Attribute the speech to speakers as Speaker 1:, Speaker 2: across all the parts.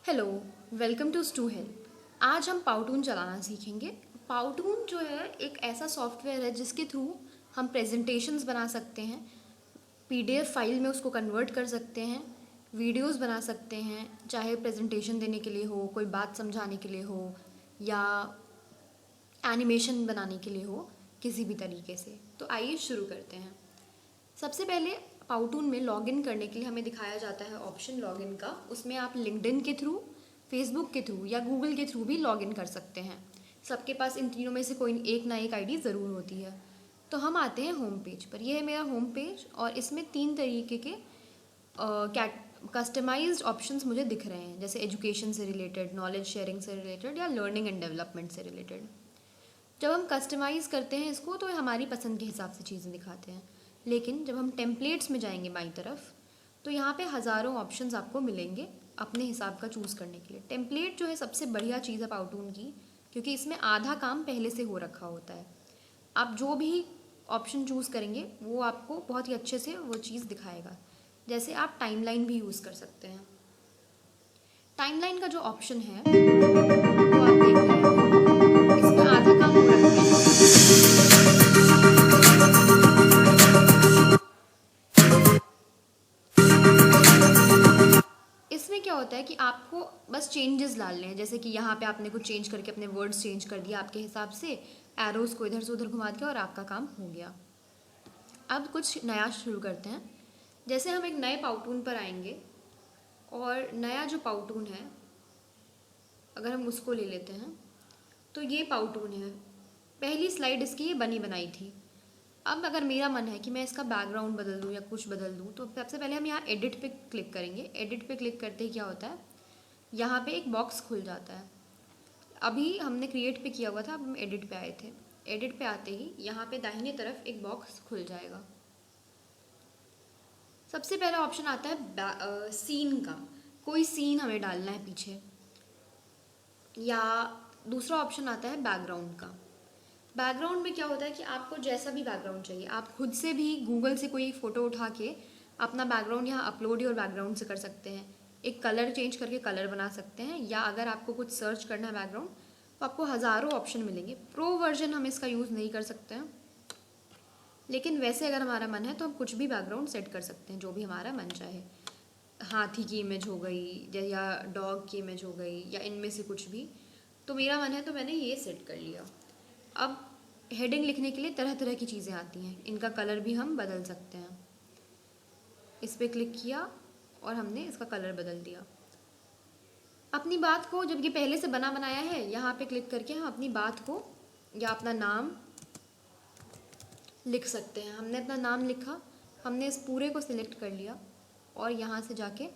Speaker 1: Hello, welcome to Stu Help. आज हम पावटून चलाना सीखेंगे। पावटून जो है एक ऐसा सॉफ्टवेयर है जिसके थ्रू हम प्रेजेंटेशंस बना सकते हैं, पीडीएफ फाइल में उसको कन्वर्ट कर सकते हैं, वीडियोस बना सकते हैं, चाहे प्रेजेंटेशन देने के लिए हो, कोई बात समझाने के लिए हो या एनिमेशन बनाने के लिए हो, किसी भी तरीके से। तो आइए शुरू करते हैं। सबसे पहले पावटून में लॉगिन करने के लिए हमें दिखाया जाता है ऑप्शन लॉगिन का। उसमें आप लिंक्डइन के थ्रू, फेसबुक के थ्रू या गूगल के थ्रू भी लॉगिन कर सकते हैं। सबके पास इन तीनों में से कोई एक ना एक आईडी ज़रूर होती है। तो हम आते हैं होम पेज पर। यह है मेरा होम पेज और इसमें 3 तरीके के कस्टमाइज्ड ऑप्शंस मुझे दिख रहे हैं, जैसे एजुकेशन से रिलेटेड, नॉलेज शेयरिंग से रिलेटेड या लर्निंग एंड डेवलपमेंट से रिलेटेड। जब हम कस्टमाइज़ करते हैं इसको तो हमारी पसंद के हिसाब से चीज़ें दिखाते हैं। लेकिन जब हम टेम्पलेट्स में जाएंगे बाईं तरफ तो यहाँ पे हज़ारों ऑप्शंस आपको मिलेंगे अपने हिसाब का चूज़ करने के लिए। टेम्पलेट जो है सबसे बढ़िया चीज़ है पावटून की, क्योंकि इसमें आधा काम पहले से हो रखा होता है। आप जो भी ऑप्शन चूज़ करेंगे वो आपको बहुत ही अच्छे से वो चीज़ दिखाएगा। जैसे आप टाइमलाइन भी यूज़ कर सकते हैं। टाइमलाइन का जो ऑप्शन है वो आप देख रहे हैं, इसमें आधा काम हो रखा है। इसमें क्या होता है कि आपको बस चेंजेस डालने हैं, जैसे कि यहाँ पे आपने कुछ चेंज करके अपने वर्ड्स चेंज कर दिया आपके हिसाब से, एरोज को इधर से उधर घुमा दिया और आपका काम हो गया। अब कुछ नया शुरू करते हैं। जैसे हम एक नए पावटून पर आएंगे और नया जो पावटून है अगर हम उसको ले लेते हैं तो ये पावटून है। पहली स्लाइड इसकी ये बनी बनाई थी। अब अगर मेरा मन है कि मैं इसका बैकग्राउंड बदल दूँ या कुछ बदल दूँ तो सबसे पहले हम यहाँ एडिट पे क्लिक करेंगे। एडिट पे क्लिक करते ही क्या होता है, यहाँ पे एक बॉक्स खुल जाता है। अभी हमने क्रिएट पे किया हुआ था, अब हम एडिट पे आए थे। एडिट पे आते ही यहाँ पे दाहिने तरफ एक बॉक्स खुल जाएगा। सबसे पहला ऑप्शन आता है सीन का, कोई सीन हमें डालना है पीछे, या दूसरा ऑप्शन आता है बैकग्राउंड का। बैकग्राउंड में क्या होता है कि आपको जैसा भी बैकग्राउंड चाहिए, आप खुद से भी गूगल से कोई फ़ोटो उठा के अपना बैकग्राउंड यहाँ अपलोड योर बैकग्राउंड से कर सकते हैं। एक कलर चेंज करके कलर बना सकते हैं, या अगर आपको कुछ सर्च करना है बैकग्राउंड तो आपको हज़ारों ऑप्शन मिलेंगे। प्रो वर्जन हम इसका यूज़ नहीं कर सकते हैं, लेकिन वैसे अगर हमारा मन है तो हम कुछ भी बैकग्राउंड सेट कर सकते हैं जो भी हमारा मन चाहे। हाथी की इमेज हो गई या डॉग की इमेज हो गई या इनमें से कुछ भी। तो मेरा मन है तो मैंने ये सेट कर लिया। अब हेडिंग लिखने के लिए तरह तरह की चीज़ें आती हैं, इनका कलर भी हम बदल सकते हैं। इस पर क्लिक किया और हमने इसका कलर बदल दिया। अपनी बात को, जब ये पहले से बना बनाया है, यहाँ पे क्लिक करके हम अपनी बात को या अपना नाम लिख सकते हैं। हमने अपना नाम लिखा, हमने इस पूरे को सिलेक्ट कर लिया और यहाँ से जाके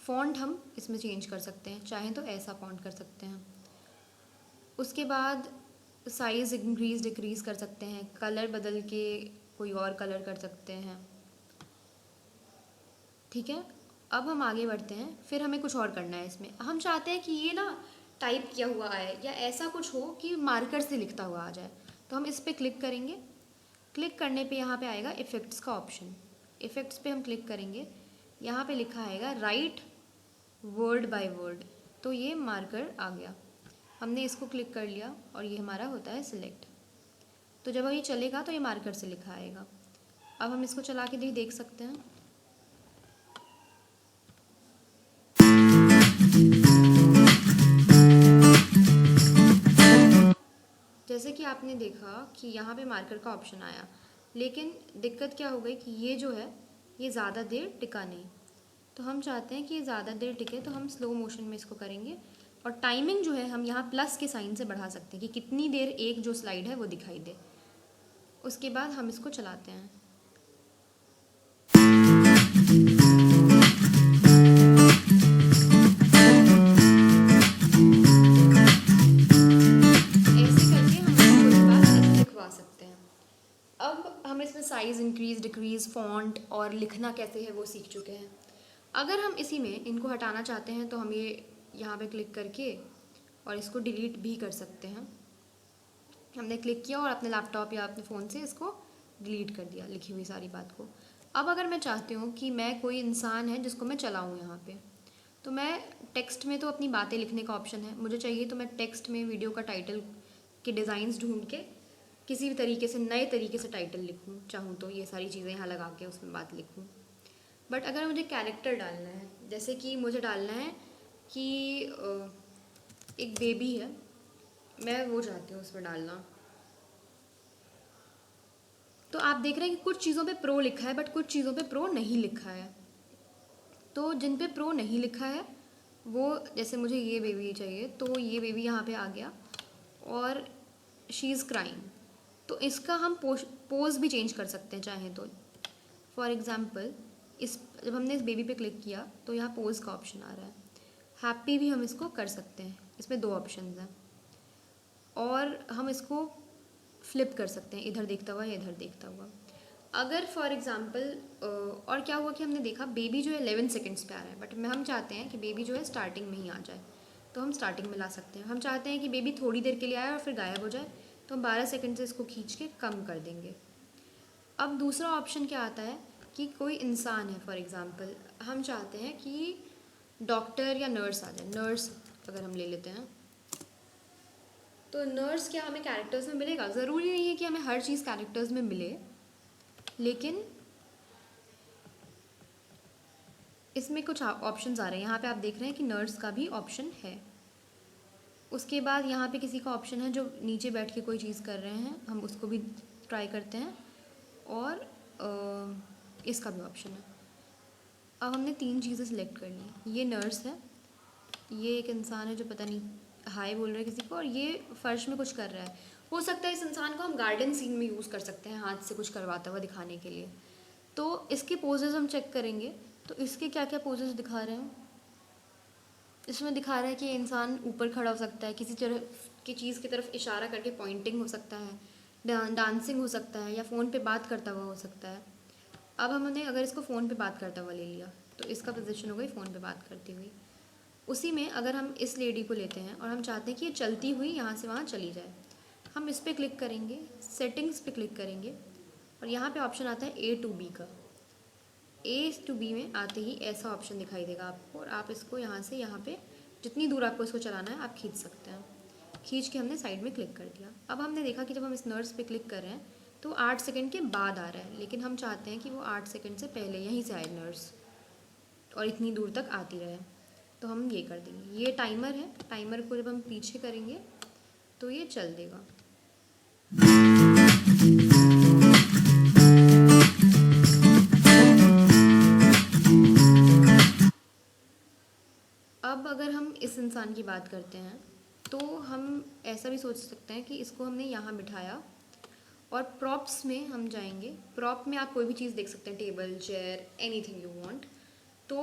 Speaker 1: फ़ॉन्ट हम इसमें चेंज कर सकते हैं। चाहें तो ऐसा फ़ॉन्ट कर सकते हैं। उसके बाद साइज़ इंक्रीज़ डिक्रीज़ कर सकते हैं, कलर बदल के कोई और कलर कर सकते हैं। ठीक है, अब हम आगे बढ़ते हैं। फिर हमें कुछ और करना है इसमें। हम चाहते हैं कि ये ना टाइप किया हुआ आए या ऐसा कुछ हो कि मार्कर से लिखता हुआ आ जाए। तो हम इस पर क्लिक करेंगे। क्लिक करने पे यहाँ पे आएगा इफ़ेक्ट्स का ऑप्शन। इफ़ेक्ट्स पे हम क्लिक करेंगे, यहाँ पे लिखा आएगा राइट वर्ड बाय वर्ड। तो ये मार्कर आ गया, हमने इसको क्लिक कर लिया और ये हमारा होता है सिलेक्ट। तो जब ये चलेगा तो ये मार्कर से लिखा आएगा। अब हम इसको चला के देख सकते हैं। जैसे कि आपने देखा कि यहाँ पे मार्कर का ऑप्शन आया, लेकिन दिक्कत क्या हो गई कि ये जो है ये ज़्यादा देर टिका नहीं। तो हम चाहते हैं कि ये ज़्यादा देर टिके, तो हम स्लो मोशन में इसको करेंगे। और टाइमिंग जो है हम यहाँ प्लस के साइन से बढ़ा सकते हैं कि कितनी देर एक जो स्लाइड है वो दिखाई दे। उसके बाद हम इसको चलाते हैं। ऐसे करके हम इसको उसके बाद लिखवा सकते हैं। अब हम इसमें साइज़ इंक्रीज़ डिक्रीज़, फ़ॉन्ट और लिखना कैसे है वो सीख चुके हैं। अगर हम इसी में इनको हटाना चाहते हैं तो हम ये यहाँ पे क्लिक करके और इसको डिलीट भी कर सकते हैं। हमने क्लिक किया और अपने लैपटॉप या अपने फ़ोन से इसको डिलीट कर दिया लिखी हुई सारी बात को। अब अगर मैं चाहती हूँ कि मैं कोई इंसान है जिसको मैं चलाऊँ यहाँ पे, तो मैं टेक्स्ट में तो अपनी बातें लिखने का ऑप्शन है, मुझे चाहिए तो मैं टेक्स्ट में वीडियो का टाइटल के डिज़ाइंस ढूंढ के किसी भी तरीके से नए तरीके से टाइटल लिखूँ, चाहूँ तो ये सारी चीज़ें यहाँ लगा के उसमें बात लिखूँ। बट अगर मुझे कैरेक्टर डालना है, जैसे कि मुझे डालना है कि एक बेबी है, मैं वो चाहती हूँ उसमें डालना, तो आप देख रहे हैं कि कुछ चीज़ों पे प्रो लिखा है बट कुछ चीज़ों पे प्रो नहीं लिखा है। तो जिन पे प्रो नहीं लिखा है वो, जैसे मुझे ये बेबी चाहिए तो ये बेबी यहाँ पे आ गया और शी इज़ क्राइंग, तो इसका हम पोज भी चेंज कर सकते हैं चाहें तो। फॉर एग्ज़ाम्पल जब हमने इस बेबी पे क्लिक किया तो यहाँ पोज का ऑप्शन आ रहा है, हैप्पी भी हम इसको कर सकते हैं, इसमें 2 ऑप्शन हैं, और हम इसको फ्लिप कर सकते हैं, इधर देखता हुआ या इधर देखता हुआ। अगर फॉर एग्ज़ाम्पल और क्या हुआ कि हमने देखा बेबी जो है 11 सेकेंड्स पे आ रहा है, बट हम चाहते हैं कि बेबी जो है स्टार्टिंग में ही आ जाए, तो हम स्टार्टिंग में ला सकते हैं। हम चाहते हैं कि बेबी थोड़ी देर के लिए आए और फिर गायब हो जाए, तो हम 12 सेकेंड से इसको खींच के कम कर देंगे। अब दूसरा ऑप्शन क्या आता है कि कोई इंसान है, फॉर एग्ज़ाम्पल हम चाहते हैं कि डॉक्टर या नर्स आ जाए। नर्स अगर हम ले लेते हैं तो नर्स क्या हमें कैरेक्टर्स में मिलेगा? ज़रूरी नहीं है कि हमें हर चीज़ कैरेक्टर्स में मिले, लेकिन इसमें कुछ ऑप्शंस आ रहे हैं। यहाँ पे आप देख रहे हैं कि नर्स का भी ऑप्शन है। उसके बाद यहाँ पे किसी का ऑप्शन है जो नीचे बैठ के कोई चीज़ कर रहे हैं, हम उसको भी ट्राई करते हैं, और इसका भी ऑप्शन है। अब हमने 3 चीज़ें सिलेक्ट कर ली। ये नर्स है, ये एक इंसान है जो पता नहीं हाय बोल रहा है किसी को, और ये फर्श में कुछ कर रहा है। हो सकता है इस इंसान को हम गार्डन सीन में यूज़ कर सकते हैं, हाथ से कुछ करवाता हुआ दिखाने के लिए। तो इसके पोजेज हम चेक करेंगे, तो इसके क्या क्या पोजेज दिखा रहे हैं। इसमें दिखा रहा है कि इंसान ऊपर खड़ा हो सकता है, किसी तरह की चीज़ की तरफ इशारा करके पॉइंटिंग हो सकता है, डांसिंग हो सकता है, या फ़ोन पे बात करता हुआ हो सकता है। अब हमने अगर इसको फ़ोन पे बात करता हुआ ले लिया तो इसका पोजीशन हो गई फ़ोन पे बात करती हुई। उसी में अगर हम इस लेडी को लेते हैं और हम चाहते हैं कि ये चलती हुई यहाँ से वहाँ चली जाए, हम इस पर क्लिक करेंगे, सेटिंग्स पे क्लिक करेंगे, और यहाँ पे ऑप्शन आता है A to B का। A to B में आते ही ऐसा ऑप्शन दिखाई देगा आपको, और आप इसको यहाँ से यहाँ पे जितनी दूर आपको इसको चलाना है आप खींच सकते हैं। खींच के हमने साइड में क्लिक कर दिया। अब हमने देखा कि जब हम इस नर्स पे क्लिक कर रहे हैं तो 8 सेकंड के बाद आ रहा है, लेकिन हम चाहते हैं कि वो 8 सेकंड से पहले यहीं से आए नर्स और इतनी दूर तक आती रहे, तो हम ये कर देंगे। ये टाइमर है, टाइमर को जब हम पीछे करेंगे तो ये चल देगा। अब अगर हम इस इंसान की बात करते हैं तो हम ऐसा भी सोच सकते हैं कि इसको हमने यहाँ बिठाया, और प्रॉप्स में हम जाएंगे। प्रॉप में आप कोई भी चीज़ देख सकते हैं, table, chair, anything you want. तो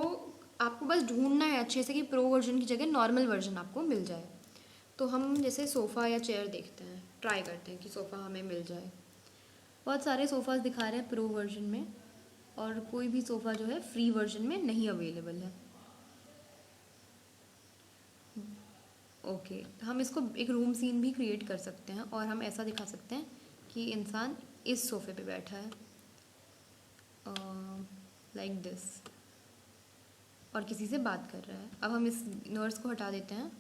Speaker 1: आपको बस ढूंढना है अच्छे से कि प्रो वर्जन की जगह नॉर्मल वर्जन आपको मिल जाए। तो हम जैसे सोफ़ा या चेयर देखते हैं, ट्राई करते हैं कि सोफ़ा हमें मिल जाए। बहुत सारे सोफ़ाज़ दिखा रहे हैं प्रो वर्जन में, और कोई भी सोफ़ा जो है फ्री वर्जन में नहीं अवेलेबल है। ओके, हम इसको एक रूम सीन भी क्रिएट कर सकते हैं, और हम ऐसा दिखा सकते हैं कि इंसान इस सोफ़े पे बैठा है लाइक दिस, और किसी से बात कर रहा है। अब हम इस नर्स को हटा देते हैं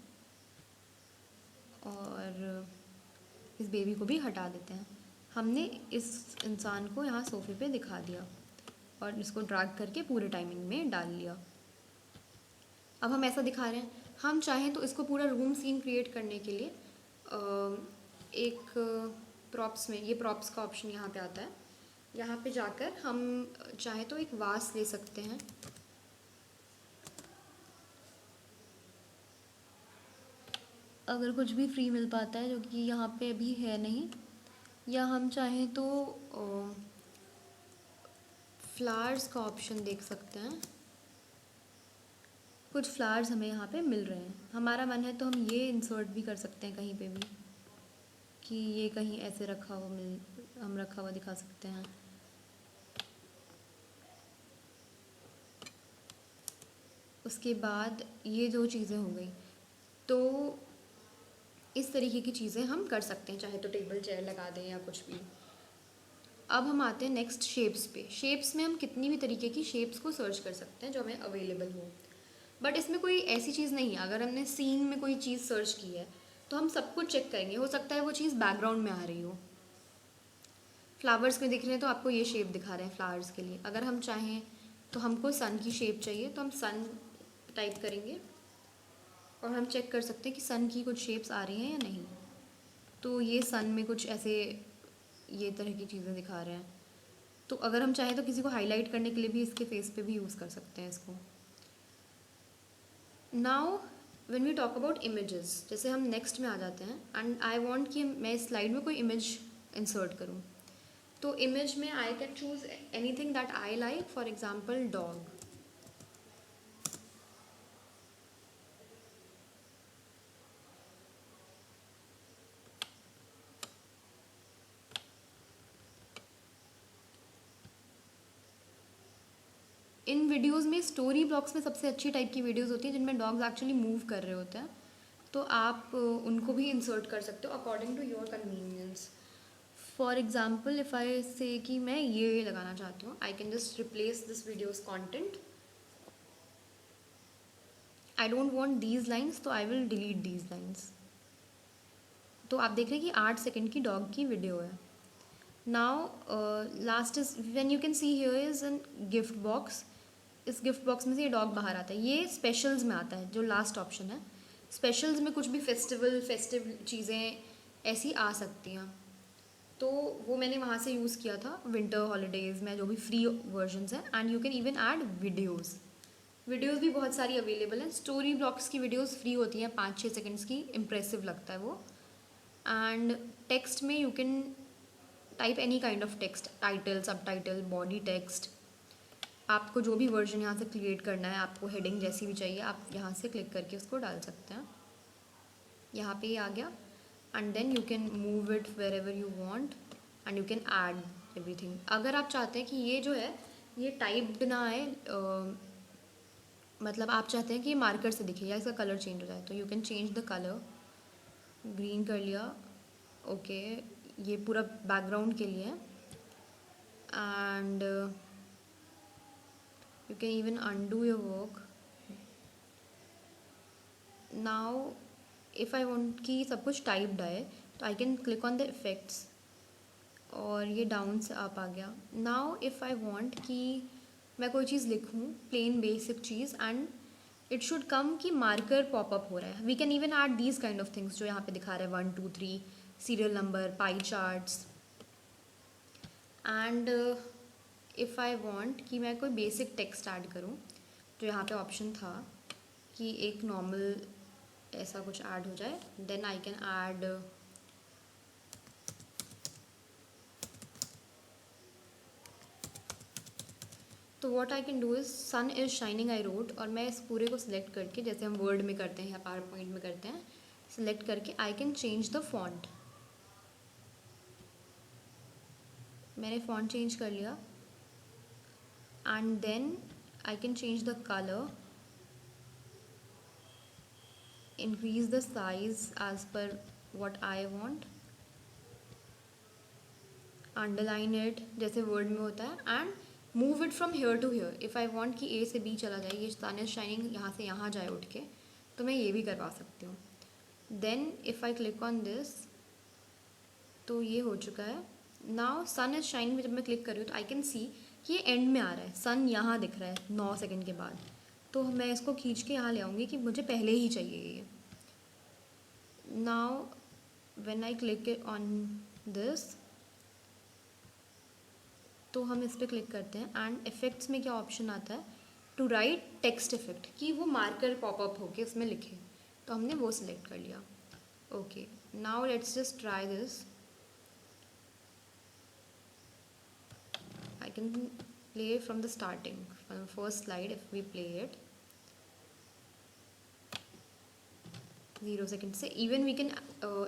Speaker 1: और इस बेबी को भी हटा देते हैं। हमने इस इंसान को यहाँ सोफ़े पे दिखा दिया और इसको ड्रैग करके पूरे टाइमिंग में डाल लिया। अब हम ऐसा दिखा रहे हैं। हम चाहें तो इसको पूरा रूम सीन क्रिएट करने के लिए एक प्रॉप्स में, ये प्रॉप्स का ऑप्शन यहाँ पे आता है, यहाँ पे जाकर हम चाहे तो एक वास ले सकते हैं। अगर कुछ भी फ्री मिल पाता है जो कि यहाँ पे अभी है नहीं, या हम चाहें तो फ्लावर्स का ऑप्शन देख सकते हैं। कुछ फ्लावर्स हमें यहाँ पे मिल रहे हैं, हमारा मन है तो हम ये इंसर्ट भी कर सकते हैं कहीं पे भी, कि ये कहीं ऐसे रखा हुआ हम रखा हुआ दिखा सकते हैं। उसके बाद ये जो चीज़ें हो गई, तो इस तरीके की चीज़ें हम कर सकते हैं, चाहे तो टेबल चेयर लगा दें या कुछ भी। अब हम आते हैं नेक्स्ट शेप्स पे। शेप्स में हम कितनी भी तरीके की शेप्स को सर्च कर सकते हैं जो हमें अवेलेबल हो। बट इसमें कोई ऐसी चीज़ नहीं है, अगर हमने सीन में कोई चीज़ सर्च की है तो हम सब कुछ चेक करेंगे, हो सकता है वो चीज़ बैकग्राउंड में आ रही हो। फ्लावर्स में दिख रहे हैं तो आपको ये शेप दिखा रहे हैं फ्लावर्स के लिए, अगर हम चाहें तो हमको सन की शेप चाहिए तो हम सन टाइप करेंगे और हम चेक कर सकते हैं कि सन की कुछ शेप्स आ रही हैं या नहीं। तो ये सन में कुछ ऐसे ये तरह की चीज़ें दिखा रहे हैं, तो अगर हम चाहें तो किसी को हाईलाइट करने के लिए भी इसके फेस पे भी यूज़ कर सकते हैं इसको। Now when we talk about images, जैसे हम नेक्स्ट में आ जाते हैं एंड आई वांट कि मैं इस स्लाइड में कोई इमेज इंसर्ट करूं, तो इमेज में I can choose anything that I like, for example dog. In videos में स्टोरी ब्लॉग्स में सबसे अच्छी टाइप की वीडियोस होती हैं जिनमें डॉग्स एक्चुअली मूव कर रहे होते हैं, तो आप उनको भी इंसर्ट कर सकते हो according to your convenience. For example if I say कि मैं ये लगाना चाहती हूँ, I can just replace this videos content. I don't want these lines, तो I will delete these lines. तो आप देख रहे हैं कि 8 सेकेंड की डॉग की वीडियो है। Now last is when you can see here is an gift box. इस गिफ्ट बॉक्स में से ये डॉग बाहर आता है, ये स्पेशल्स में आता है, जो लास्ट ऑप्शन है। स्पेशल्स में कुछ भी फेस्टिव चीज़ें ऐसी आ सकती हैं, तो वो मैंने वहाँ से यूज़ किया था विंटर हॉलीडेज़ में, जो भी फ्री वर्जन्स हैं। And you can even add videos भी बहुत सारी अवेलेबल हैं। स्टोरी ब्लॉग्स की वीडियोज़ फ्री होती हैं, 5-6 सेकेंड्स की, इम्प्रेसिव लगता है वो। एंड टेक्स्ट में you can type any kind of text, title, सब टाइटल, बॉडी टेक्स्ट, आपको जो भी वर्जन यहाँ से क्रिएट करना है, आपको हेडिंग जैसी भी चाहिए, आप यहाँ से क्लिक करके उसको डाल सकते हैं। यहाँ पे ही आ गया and then you can move it wherever you want and you can add everything. अगर आप चाहते हैं कि ये जो है ये टाइप्ड ना आए, मतलब आप चाहते हैं कि ये मार्कर से दिखे या इसका कलर चेंज हो जाए, तो you can change the colour. Green कर लिया, ओके, ये पूरा बैकग्राउंड के लिए। And you can even undo your work. Now if I want कि सब कुछ टाइप्ड आए, तो I can click on the effects और ये डाउन से अप आ गया। Now if I want कि मैं कोई चीज़ लिखूँ, plain basic cheese, and it should come कि मार्कर पॉपअप हो रहा है। We can even add these kind of things जो यहाँ पे दिखा रहा है, 1 2 3 serial number, pie charts. And if I want कि मैं कोई बेसिक टेक्स्ट ऐड करूँ, तो यहाँ पे ऑप्शन था कि एक नॉर्मल ऐसा कुछ ऐड हो जाए, देन आई कैन ऐड तो what I can do is sun is shining I wrote, और मैं इस पूरे को सिलेक्ट करके, जैसे हम वर्ड में करते हैं या पावर पॉइंट में करते हैं, सिलेक्ट करके I can change the font. मैंने फॉन्ट चेंज कर लिया and then I can change the color, increase the size as per what I want, underline it जैसे word में होता है, and move it from here to here। if I want कि A से B चला जाए, ये sun is shining यहाँ से यहाँ जाए उठ के, तो मैं ये भी करवा सकती हूँ। then if I click on this, तो ये हो चुका है। now sun is shining में जब मैं क्लिक कर रही हूँ तो I can see ये एंड में आ रहा है, सन यहाँ दिख रहा है 9 सेकेंड के बाद, तो मैं इसको खींच के यहाँ ले आऊँगी कि मुझे पहले ही चाहिए ये। Now when I click on this, तो हम इस पर क्लिक करते हैं एंड इफेक्ट्स में क्या ऑप्शन आता है, टू राइट टेक्स्ट इफेक्ट, कि वो मार्कर पॉपअप होके उसमें लिखे, तो हमने वो सिलेक्ट कर लिया। Okay, now let's just try this. I can play from the starting, from the first slide if we play it 0 seconds से। even we can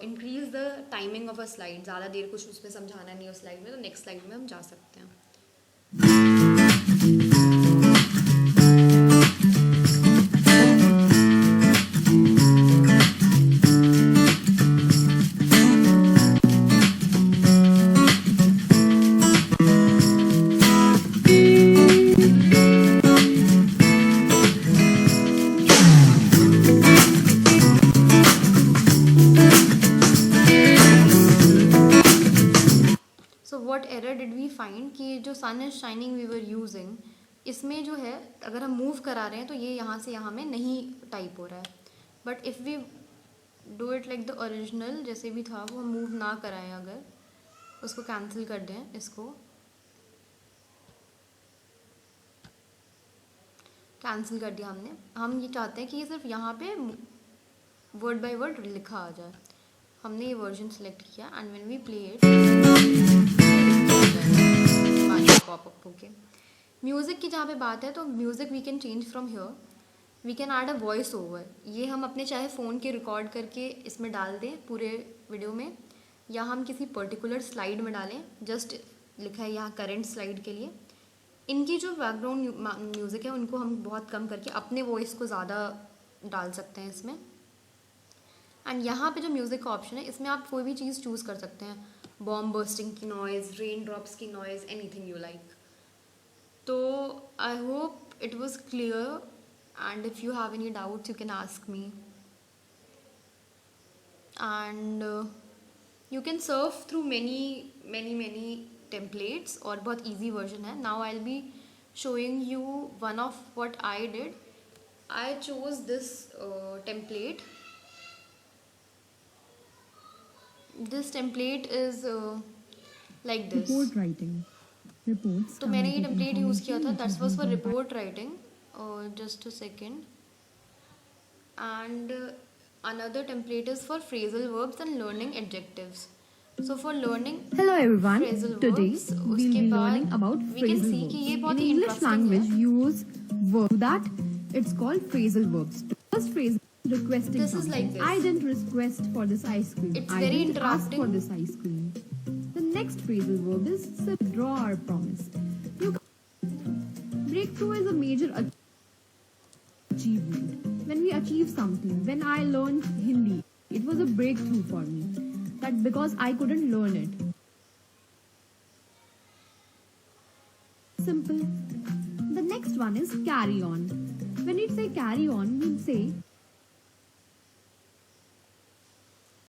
Speaker 1: increase the timing of a slide, ज़्यादा देर कुछ उसमें समझाना नहीं है उस स्लाइड में, तो नेक्स्ट स्लाइड में हम जा सकते हैं। Sun is shining we were using, इसमें जो है अगर हम मूव करा रहे हैं तो ये यहाँ से यहाँ में नहीं टाइप हो रहा है. But if we do it like the original जैसे भी था, वो हम मूव ना कराएं, अगर उसको कैंसिल कर दें, इसको कैंसिल कर दिया हमने. हम ये चाहते हैं कि ये सिर्फ यहाँ पे वर्ड बाय वर्ड लिखा आ जाए. हमने ये वर्जन सेलेक्ट किया and when we play it popup होके. म्यूज़िक की जहाँ पे बात है तो music we can change from here. We can add a voice over. ये हम अपने चाहे फ़ोन के रिकॉर्ड करके इसमें डाल दें पूरे वीडियो में, या हम किसी पर्टिकुलर स्लाइड में डालें. जस्ट लिखा है यहाँ करंट स्लाइड के लिए. इनकी जो बैकग्राउंड म्यूज़िक है उनको हम बहुत कम करके अपने वॉइस को ज़्यादा डाल सकते हैं इसमें. एंड यहाँ पे जो म्यूज़िक का ऑप्शन है, इसमें आप कोई भी चीज़ चूज़ कर सकते हैं. बॉम्ब बर्स्टिंग की नॉइज़, रेन ड्रॉप्स की नॉइज़, एनीथिंग यू लाइक. तो I hope it was clear, and if you have any doubts you can ask me. And you can Surf through many templates, और बहुत easy version है. Now I will be showing you one of what I did. I chose this template. This template is like this.
Speaker 2: Report writing. Reports.
Speaker 1: तो मैंने ये template use किया था. That's was for report writing. Just a second. And another template is for phrasal verbs and learning adjectives. So for learning
Speaker 2: Hello everyone.
Speaker 1: phrasal
Speaker 2: Today
Speaker 1: verbs,
Speaker 2: we'll be
Speaker 1: उसके
Speaker 2: learning
Speaker 1: बाद
Speaker 2: about
Speaker 1: we can
Speaker 2: phrasal
Speaker 1: see
Speaker 2: verbs.
Speaker 1: कि ये बहुत
Speaker 2: In
Speaker 1: he
Speaker 2: English
Speaker 1: interesting
Speaker 2: language,
Speaker 1: है.
Speaker 2: use verb that it's called phrasal verbs. First phrase requesting
Speaker 1: This is
Speaker 2: something.
Speaker 1: like this.
Speaker 2: I didn't request for this ice cream.
Speaker 1: It's
Speaker 2: I
Speaker 1: very
Speaker 2: didn't ask
Speaker 1: interacting.
Speaker 2: for this ice cream. The next phrasal verb is withdraw our promise. Breakthrough is a major achievement. When we achieve something, when I learned Hindi, it was a breakthrough for me. That because I couldn't learn it. Simple. The next one is carry on. When we say carry on, we say